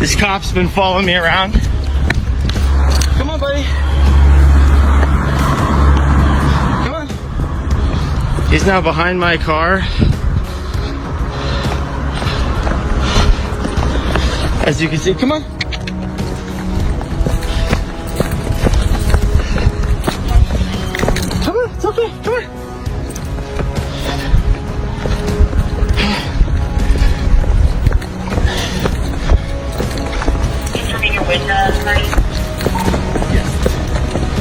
This cop's been following me around. Come on, buddy. Come on. He's now behind my car. As you can see, come on. Come on, it's okay, come on.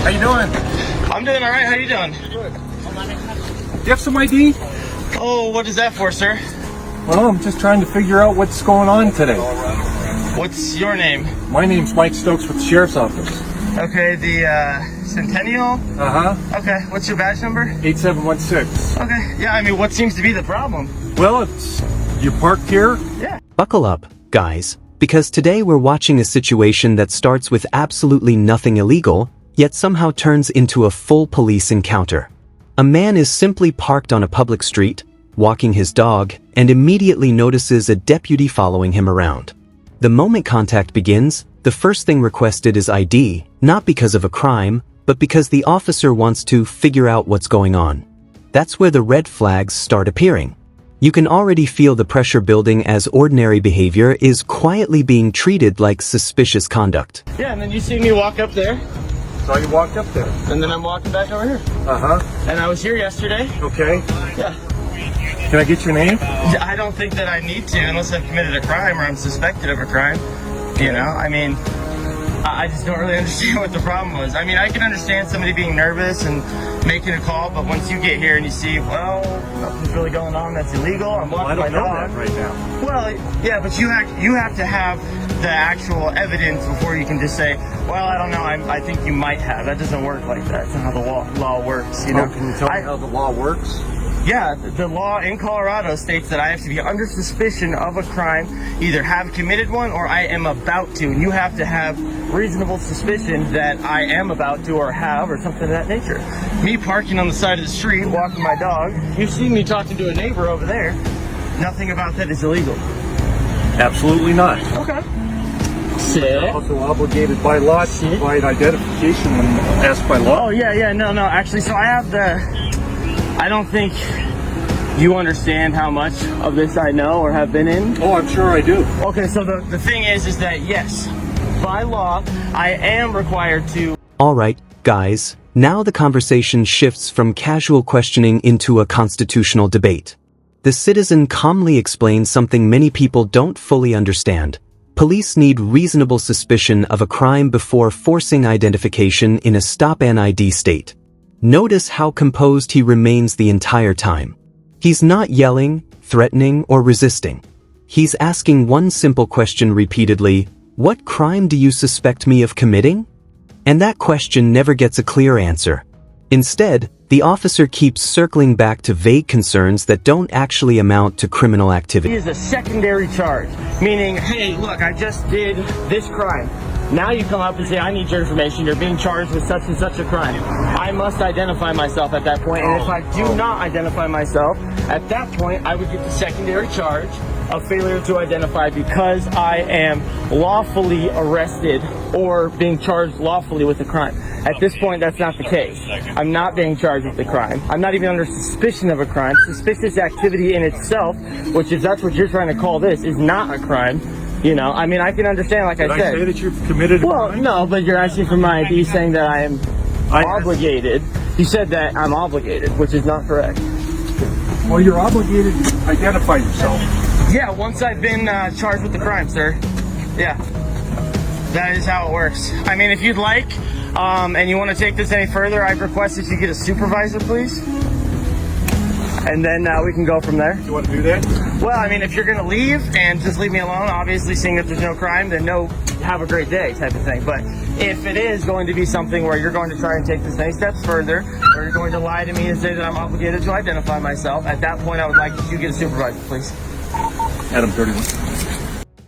How you doing? I'm doing all right. How you doing? Good. Do you have some ID? Oh, what is that for, sir? Well, I'm just trying to figure out what's going on today. What's your name? My name's Mike Stokes with the Sheriff's Office. Okay, the Centennial? Uh-huh. Okay, what's your badge number? 8716. Okay, yeah, I mean, what seems to be the problem? Well, you parked here? Yeah. Buckle up, guys, because today we're watching a situation that starts with absolutely nothing illegal, yet somehow turns into a full police encounter. A man is simply parked on a public street, walking his dog, and immediately notices a deputy following him around. The moment contact begins, the first thing requested is ID, not because of a crime, but because the officer wants to figure out what's going on. That's where the red flags start appearing. You can already feel the pressure building as ordinary behavior is quietly being treated like suspicious conduct. Yeah, and then you see me walk up there. So you walked up there. And then I'm walking back over here. Uh-huh. And I was here yesterday. Okay. Yeah. Can I get your name? I don't think that I need to unless I've committed a crime or I'm suspected of a crime. You know, I mean, I just don't really understand what the problem was. I mean, I can understand somebody being nervous and making a call, but once you get here and you see, well, nothing's really going on that's illegal, I'm walking my dog. I don't know that right now. Well, yeah, but you have to have the actual evidence before you can just say, well, I don't know, I think you might have. That doesn't work like that. That's not how the law works, you know? Can you tell me how the law works? Yeah, the law in Colorado states that I have to be under suspicion of a crime, either have committed one or I am about to. And you have to have reasonable suspicion that I am about to or have or something of that nature. Me parking on the side of the street, walking my dog, you see me talking to a neighbor over there, nothing about that is illegal. Absolutely not. Okay. Sit. Also obligated by law to provide identification when asked by law. Oh, yeah, no, actually, so I have I don't think you understand how much of this I know or have been in. Oh, I'm sure I do. Okay, so the thing is that yes, by law, I am required to... Alright, guys, now the conversation shifts from casual questioning into a constitutional debate. The citizen calmly explains something many people don't fully understand. Police need reasonable suspicion of a crime before forcing identification in a stop-and-ID state. Notice how composed he remains the entire time. He's not yelling, threatening, or resisting. He's asking one simple question repeatedly, "What crime do you suspect me of committing?" And that question never gets a clear answer. Instead, the officer keeps circling back to vague concerns that don't actually amount to criminal activity. It is a secondary charge, meaning, hey, look, I just did this crime. Now you come up and say, I need your information, you're being charged with such and such a crime. I must identify myself at that point, and if I do not identify myself, at that point, I would get the secondary charge of failure to identify because I am lawfully arrested or being charged lawfully with a crime. At this point, that's not the case. I'm not being charged with a crime. I'm not even under suspicion of a crime. Suspicious activity in itself, which if that's what you're trying to call this, is not a crime. You know, I mean, I can understand, like I said. Did I say that you've committed a crime? Well, no, but you're asking for my ID saying that I am obligated. You said that I'm obligated, which is not correct. Well, you're obligated to identify yourself. Yeah, once I've been charged with the crime, sir. Yeah, that is how it works. I mean, if you'd like, and you want to take this any further, I'd request that you get a supervisor, please. And then we can go from there. You want to do that? Well, I mean, if you're going to leave and just leave me alone, obviously seeing that there's no crime, then no, have a great day type of thing. But if it is going to be something where you're going to try and take this many steps further, or you're going to lie to me and say that I'm obligated to identify myself, at that point I would like you to get a supervisor, please. Adam 31.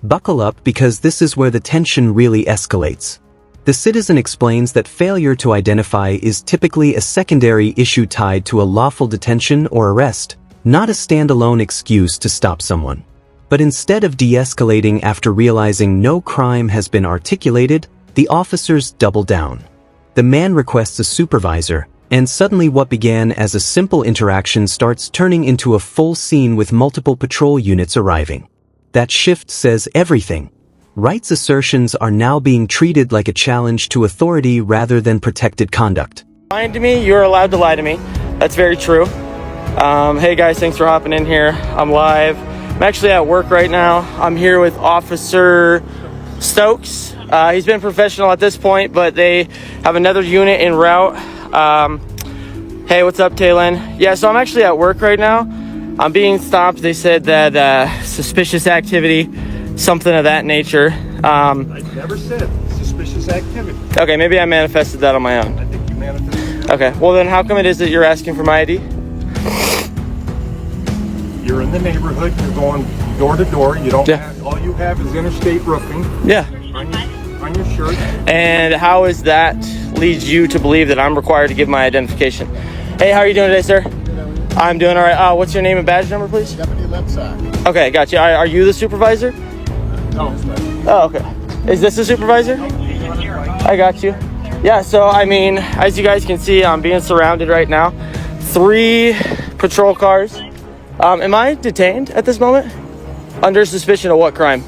Buckle up because this is where the tension really escalates. The citizen explains that failure to identify is typically a secondary issue tied to a lawful detention or arrest, not a standalone excuse to stop someone. But instead of de-escalating after realizing no crime has been articulated, the officers double down. The man requests a supervisor, and suddenly what began as a simple interaction starts turning into a full scene with multiple patrol units arriving. That shift says everything. Rights assertions are now being treated like a challenge to authority rather than protected conduct. Lying to me, you're allowed to lie to me. That's very true. Hey guys, thanks for hopping in here. I'm live. I'm actually at work right now. I'm here with Officer Stokes. He's been professional at this point, but they have another unit en route. Hey, what's up, Taylin? Yeah, so I'm actually at work right now. I'm being stopped. They said that suspicious activity, something of that nature. I never said suspicious activity. Okay, maybe I manifested that on my own. I think you manifested. Okay, well then how come it is that you're asking for my ID? You're in the neighborhood, you're going door to door, you don't Yeah. have, all you have is interstate roofing Yeah. on your shirt. And how is that leads you to believe that I'm required to give my identification? Hey, how are you doing today, sir? I'm doing all right. What's your name and badge number, please? Deputy left side. Okay, gotcha. Are you the supervisor? No. Oh, okay. Is this the supervisor? I got you. Yeah, so I mean, as you guys can see, I'm being surrounded right now. 3 patrol cars. Am I detained at this moment? Under suspicion of what crime?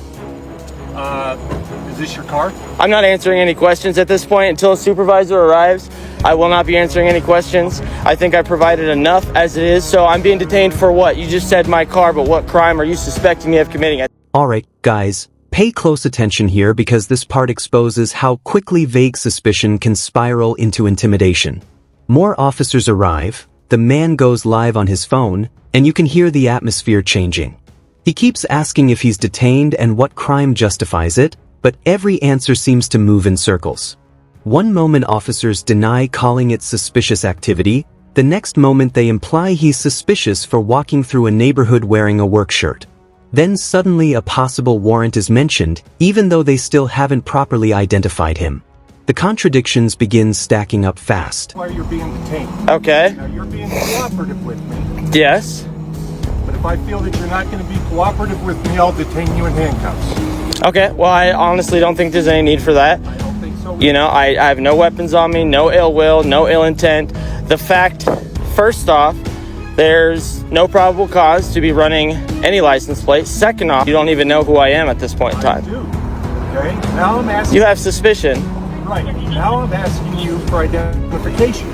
Is this your car? I'm not answering any questions at this point until a supervisor arrives. I will not be answering any questions. I think I provided enough as it is. So I'm being detained for what? You just said my car, but what crime are you suspecting me of committing? Alright, guys, pay close attention here because this part exposes how quickly vague suspicion can spiral into intimidation. More officers arrive, the man goes live on his phone, and you can hear the atmosphere changing. He keeps asking if he's detained and what crime justifies it, but every answer seems to move in circles. One moment officers deny calling it suspicious activity, the next moment they imply he's suspicious for walking through a neighborhood wearing a work shirt. Then suddenly a possible warrant is mentioned, even though they still haven't properly identified him. The contradictions begin stacking up fast. Why you're being detained. Okay. Now you're being cooperative with me, Yes. but if I feel that you're not going to be cooperative with me, I'll detain you in handcuffs. Okay. Well, I honestly don't think there's any need for that. I don't think so. You know, I have no weapons on me, no ill will, no ill intent. The fact, first off, there's no probable cause to be running any license plate. Second off, you don't even know who I am at this point in I time. do. Okay. Now I'm asking. You have suspicion. Right. Now I'm asking you for identification.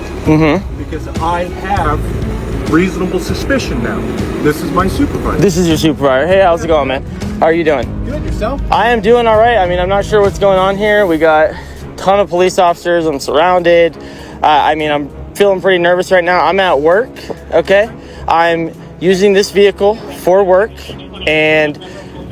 Because I have reasonable suspicion now. This is my supervisor. This is your supervisor. Hey, how's it going, man? How are you doing? Good yourself? I am doing all right. I mean, I'm not sure what's going on here. We got a ton of police officers. I'm surrounded. I mean, I'm feeling pretty nervous right now. I'm at work, okay? I'm using this vehicle for work, and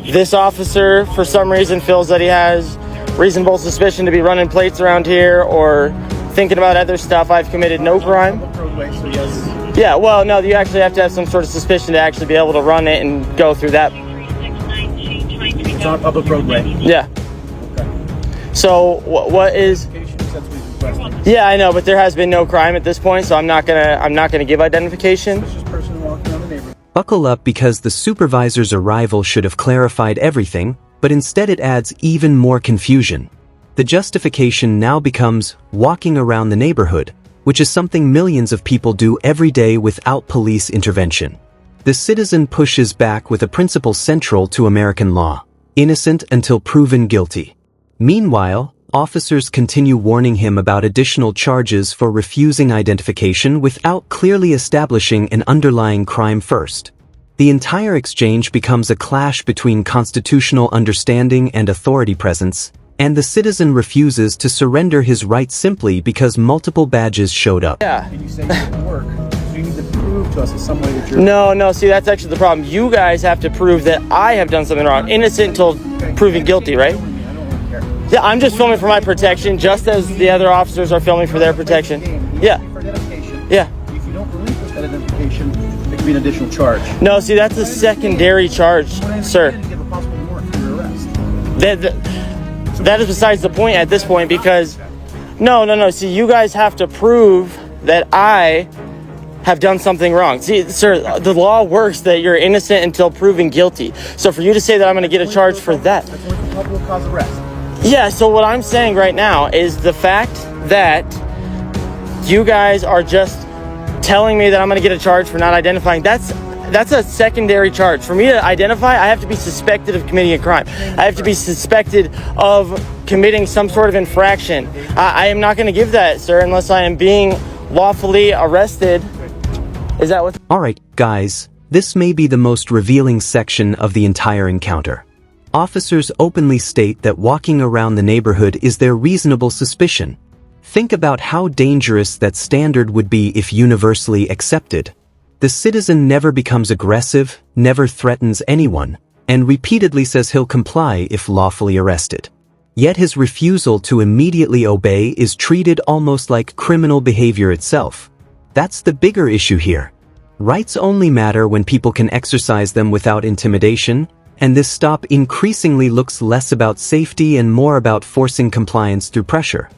this officer, for some reason, feels that he has reasonable suspicion to be running plates around here or thinking about other stuff. I've committed no crime. Roadway, so yes. Yeah, well, no, you actually have to have some sort of suspicion to actually be able to run it and go through that. It's on a public roadway. Yeah. So what is? That's what he's requesting. Yeah, I know, but there has been no crime at this point, so I'm not gonna give identification. This person walking around the neighborhood. Buckle up because the supervisor's arrival should have clarified everything, but instead it adds even more confusion. The justification now becomes walking around the neighborhood, which is something millions of people do every day without police intervention. The citizen pushes back with a principle central to American law: innocent until proven guilty. Meanwhile, officers continue warning him about additional charges for refusing identification without clearly establishing an underlying crime first. The entire exchange becomes a clash between constitutional understanding and authority presence, and the citizen refuses to surrender his rights simply because multiple badges showed up. Yeah. And you say you're at work. So you need to prove to us in some way that you're... No, see, that's actually the problem. You guys have to prove that I have done something wrong. Innocent until proven guilty, right? I don't really care. Yeah, I'm just filming for my protection, just as the other officers are filming for their protection. Yeah. For identification. Yeah. If you don't relinquish that identification, it could be an additional charge. No, see, that's a secondary charge, sir. You have a possible warrant for your arrest. That is besides the point at this point, because no. See, you guys have to prove that I have done something wrong. See, sir, the law works that you're innocent until proven guilty. So for you to say that I'm going to get a charge for that. That's only for probable cause arrest. Yeah, so what I'm saying right now is the fact that you guys are just telling me that I'm going to get a charge for not identifying, that's a secondary charge. For me to identify, I have to be suspected of committing a crime. I have to be suspected of committing some sort of infraction. I am not going to give that, sir, unless I am being lawfully arrested. Is that what? Alright, guys, this may be the most revealing section of the entire encounter. Officers openly state that walking around the neighborhood is their reasonable suspicion. Think about how dangerous that standard would be if universally accepted. The citizen never becomes aggressive, never threatens anyone, and repeatedly says he'll comply if lawfully arrested. Yet his refusal to immediately obey is treated almost like criminal behavior itself. That's the bigger issue here. Rights only matter when people can exercise them without intimidation, and this stop increasingly looks less about safety and more about forcing compliance through pressure.